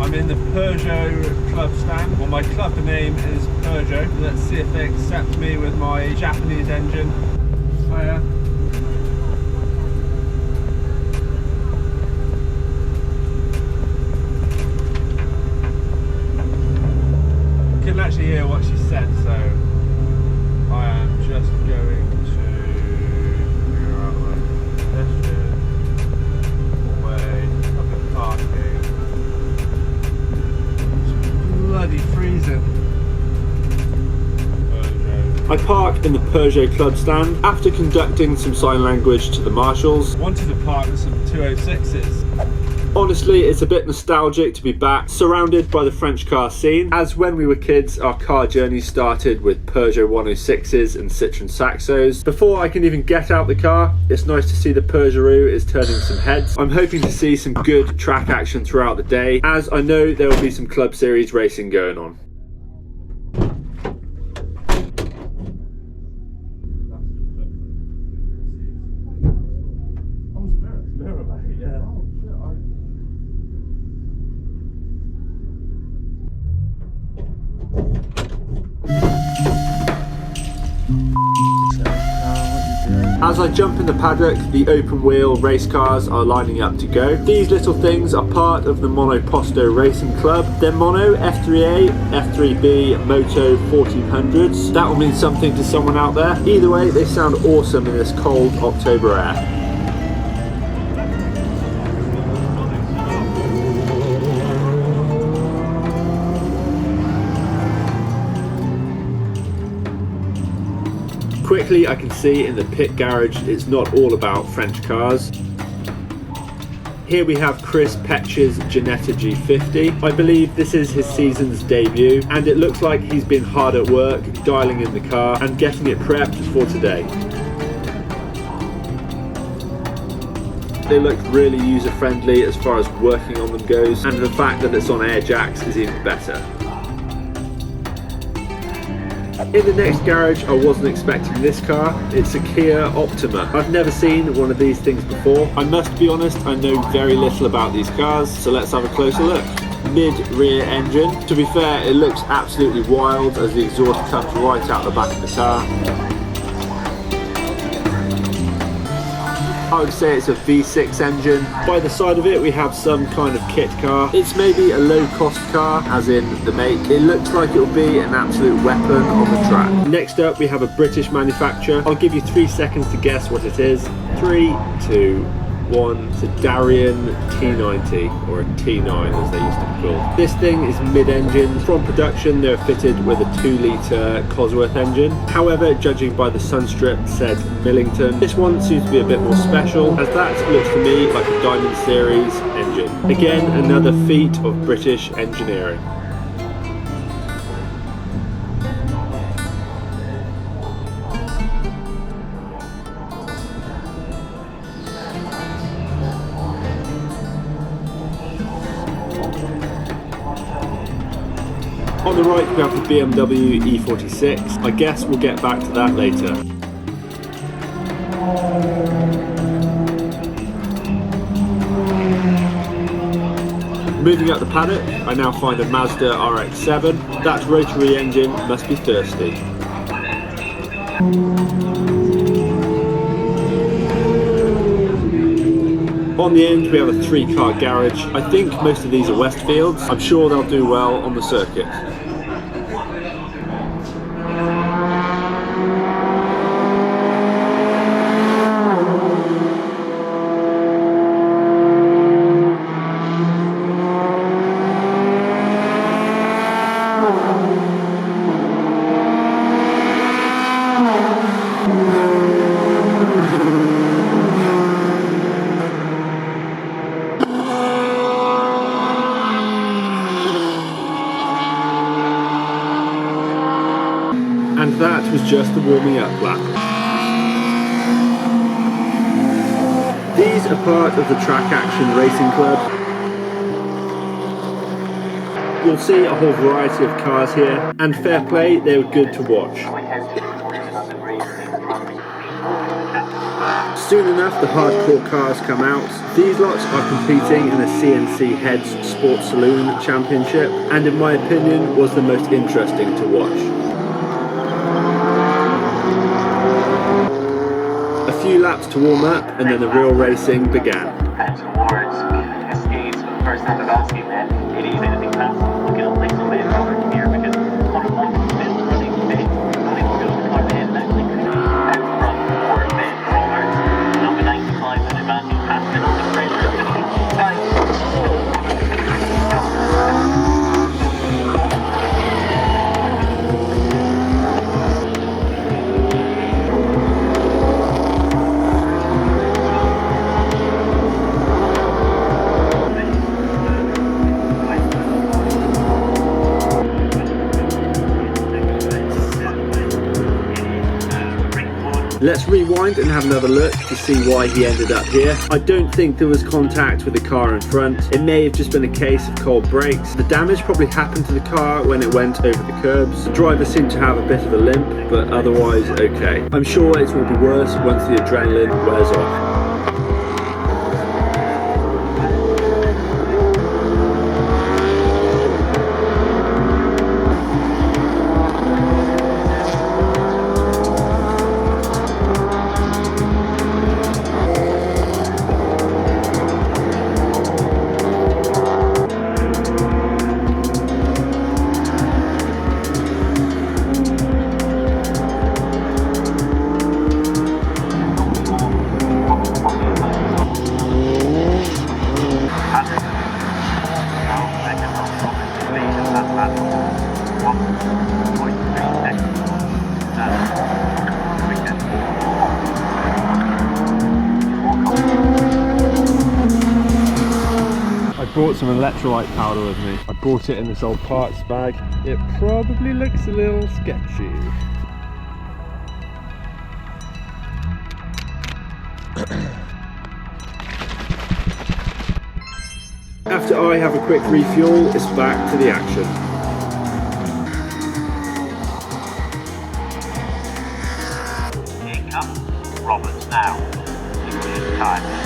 I'm in the Peugeot club stand. Well, my club name is Peugeot. Let's see if they accept me with my Japanese engine. Hiya. I couldn't actually hear what she said, so I am just going to figure out my pedestrian way, public parking. It's bloody freezing. I parked in the Peugeot club stand after conducting some sign language to the marshals. Wanted to park with some 206s. Honestly, it's a bit nostalgic to be back, surrounded by the French car scene, as when we were kids, our car journey started with Peugeot 106s and Citroen Saxos. Before I can even get out the car, it's nice to see the Peugeru is turning some heads. I'm hoping to see some good track action throughout the day, as I know there will be some Club Series racing going on. As I jump in the paddock, the open wheel race cars are lining up to go. These little things are part of the Monoposto Racing Club. They're Mono, F3A, F3B, Moto 1400s. That will mean something to someone out there. Either way, they sound awesome in this cold October air. Quickly, I can see in the pit garage it's not all about French cars. Here we have Chris Petch's Ginetta G50. I believe this is his season's debut, and it looks like he's been hard at work dialing in the car and getting it prepped for today. They look really user-friendly as far as working on them goes, and the fact that it's on air jacks is even better. In the next garage, I wasn't expecting this car. It's a Kia Optima. I've never seen one of these things before. I must be honest, I know very little about these cars, so let's have a closer look. Mid-rear engine. To be fair, it looks absolutely wild as the exhaust comes right out the back of the car. I would say it's a V6 engine. By the side of it we have some kind of kit car. It's maybe a low cost car, as in the make. It looks like it will be an absolute weapon on the track. Next up we have a British manufacturer. I'll give you 3 seconds to guess what it is. 3, 2, 1. It's a Darien T90, or a T9 as they used to be called. This thing is mid-engine. From production they're fitted with a 2-litre Cosworth engine. However, judging by the Sunstrip said Millington, this one seems to be a bit more special, as that looks to me like a Diamond Series engine. Again, another feat of British engineering. On the right we have the BMW E46. I guess we'll get back to that later. Moving up the paddock, I now find a Mazda RX-7. That rotary engine must be thirsty. On the end we have a 3-car garage. I think most of these are Westfields. I'm sure they'll do well on the circuit. And that was just the warming up lap. These are part of the Track Action Racing Club. You'll see a whole variety of cars here, and fair play, they were good to watch. Soon enough, the hardcore cars come out. These lots are competing in the CNC Heads Sports Saloon Championship, and in my opinion was the most interesting to watch. A few laps to warm up, and then the real racing began. Let's rewind and have another look to see why he ended up here. I don't think there was contact with the car in front. It may have just been a case of cold brakes. The damage probably happened to the car when it went over the curbs. The driver seemed to have a bit of a limp, but otherwise okay. I'm sure it will be worse once the adrenaline wears off. I brought some electrolyte powder with me. I bought it in this old parts bag. It probably looks a little sketchy. After I have a quick refuel, it's back to the action. Here comes Roberts now. English time.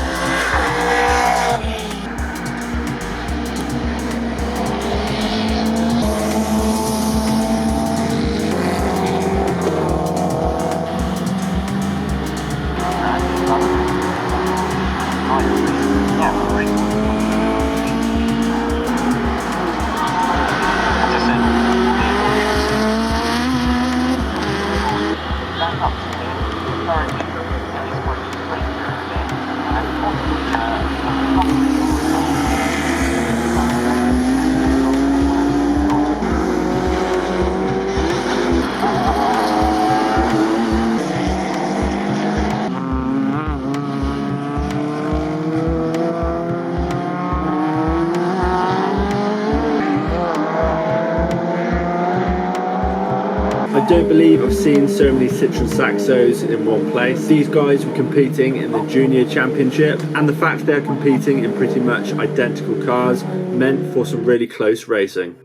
I don't believe I've seen so many Citroen Saxos in one place. These guys were competing in the Junior Championship, and the fact they're competing in pretty much identical cars meant for some really close racing.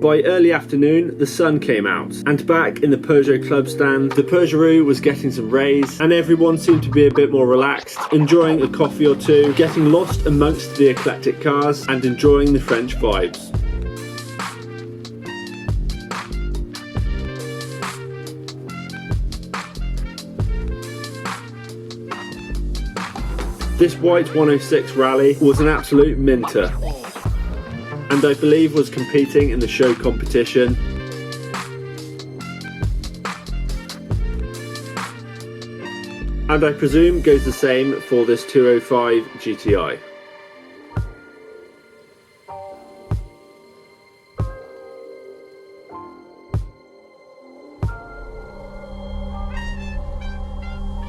By early afternoon, the sun came out, and back in the Peugeot club stand, the Peugaru was getting some rays, and everyone seemed to be a bit more relaxed, enjoying a coffee or two, getting lost amongst the eclectic cars, and enjoying the French vibes. This white 106 Rally was an absolute minter, and I believe was competing in the show competition. And I presume goes the same for this 205 GTI.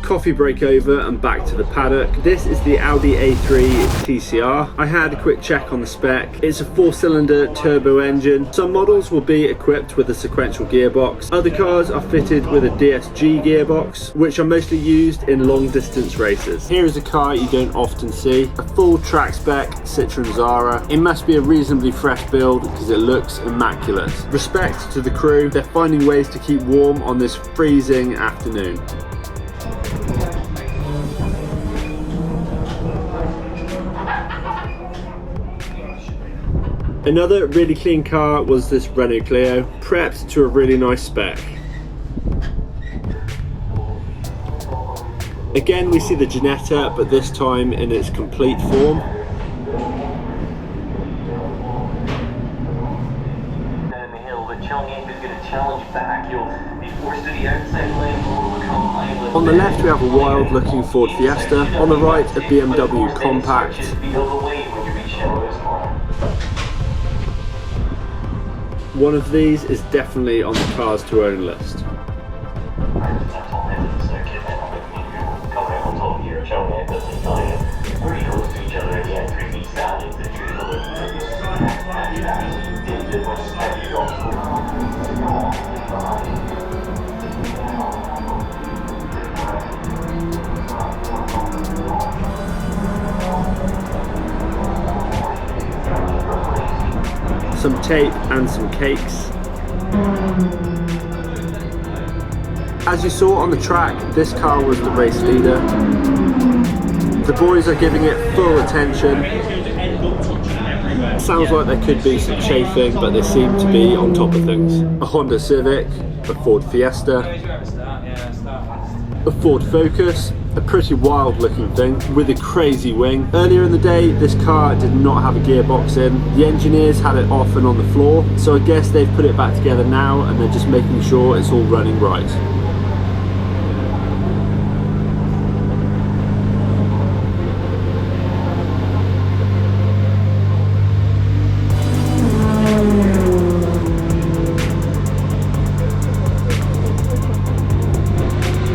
Coffee break over and back to the paddock. This is the Audi A3 TCR. I had a quick check on the spec. It's a 4-cylinder turbo engine. Some models will be equipped with a sequential gearbox. Other cars are fitted with a DSG gearbox, which are mostly used in long distance races. Here is a car you don't often see. A full track spec Citroen Zara. It must be a reasonably fresh build because it looks immaculate. Respect to the crew. They're finding ways to keep warm on this freezing afternoon. Another really clean car was this Renault Clio, prepped to a really nice spec. Again, we see the Ginetta, but this time in its complete form. On the left we have a wild looking Ford Fiesta, on the right a BMW compact. One of these is definitely on the cars to own list. Some tape and some cakes. As you saw on the track, this car was the race leader. The boys are giving it full attention. Sounds like there could be some chafing, but they seem to be on top of things. A Honda Civic, a Ford Fiesta, a Ford Focus, a pretty wild looking thing with a crazy wing. Earlier in the day, this car did not have a gearbox in. The engineers had it off and on the floor, so I guess they've put it back together now and they're just making sure it's all running right.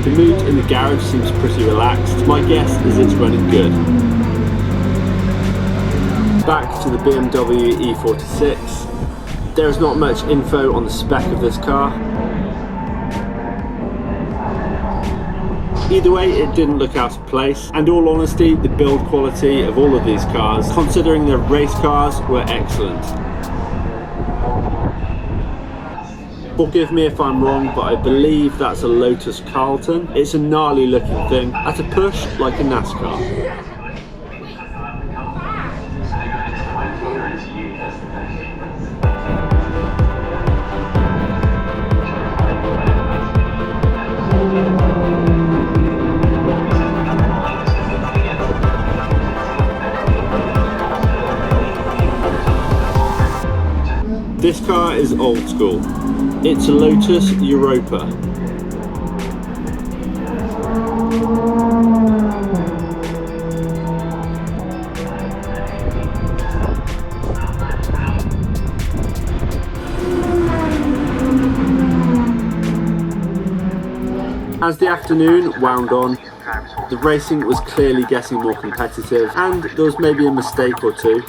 The mood in the garage seems pretty relaxed. My guess is it's running good. Back to the BMW E46. There is not much info on the spec of this car. Either way, it didn't look out of place. And in all honesty, the build quality of all of these cars, considering they're race cars, were excellent. Forgive me if I'm wrong, but I believe that's a Lotus Carlton. It's a gnarly looking thing, at a push like a NASCAR. This car is old school. It's a Lotus Europa. As the afternoon wound on, the racing was clearly getting more competitive and there was maybe a mistake or two.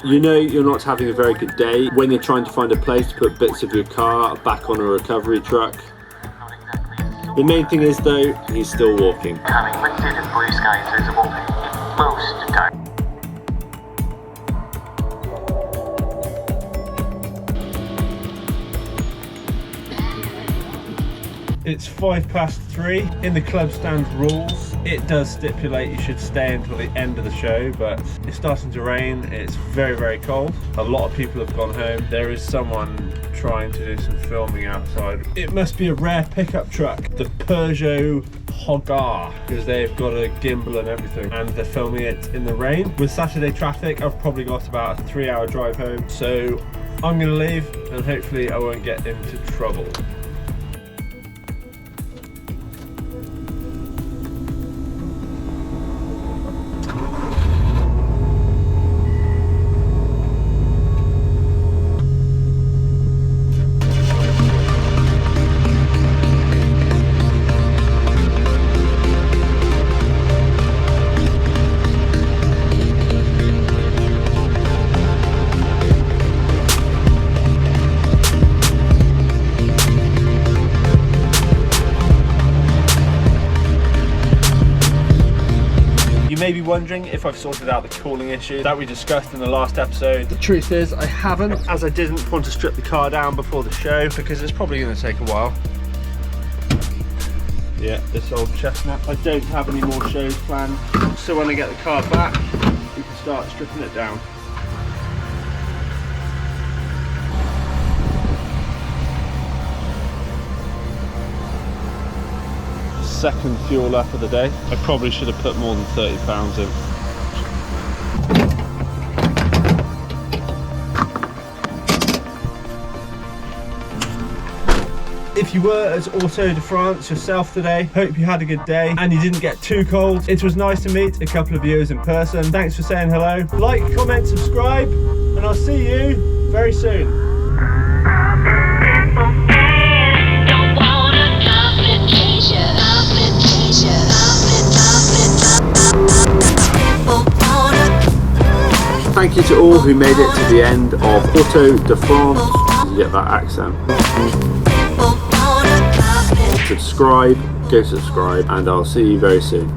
You know you're not having a very good day when you're trying to find a place to put bits of your car back on a recovery truck. The main thing is though, he's still walking. Having lifted and blue skies visible in most times. It's 3:05. In the club stand rules, it does stipulate you should stay until the end of the show, but it's starting to rain, it's very, very cold. A lot of people have gone home. There is someone trying to do some filming outside. It must be a rare pickup truck, the Peugaru Peugaru, because they've got a gimbal and everything, and they're filming it in the rain. With Saturday traffic, I've probably got about a 3-hour drive home, so I'm gonna leave and hopefully I won't get into trouble. You may be wondering if I've sorted out the cooling issue that we discussed in the last episode. The truth is I haven't, as I didn't want to strip the car down before the show because it's probably going to take a while. Yeah, this old chestnut. I don't have any more shows planned, so when I get the car back we can start stripping it down. second fuel up of the day. I probably should have put more than 30 pounds in. If you were at Auto de France yourself today, hope you had a good day and you didn't get too cold. It was nice to meet a couple of viewers in person. Thanks for saying hello. Like, comment, subscribe, and I'll see you very soon. Thank you to all who made it to the end of Auto de France. You get that accent. Subscribe, go subscribe, and I'll see you very soon.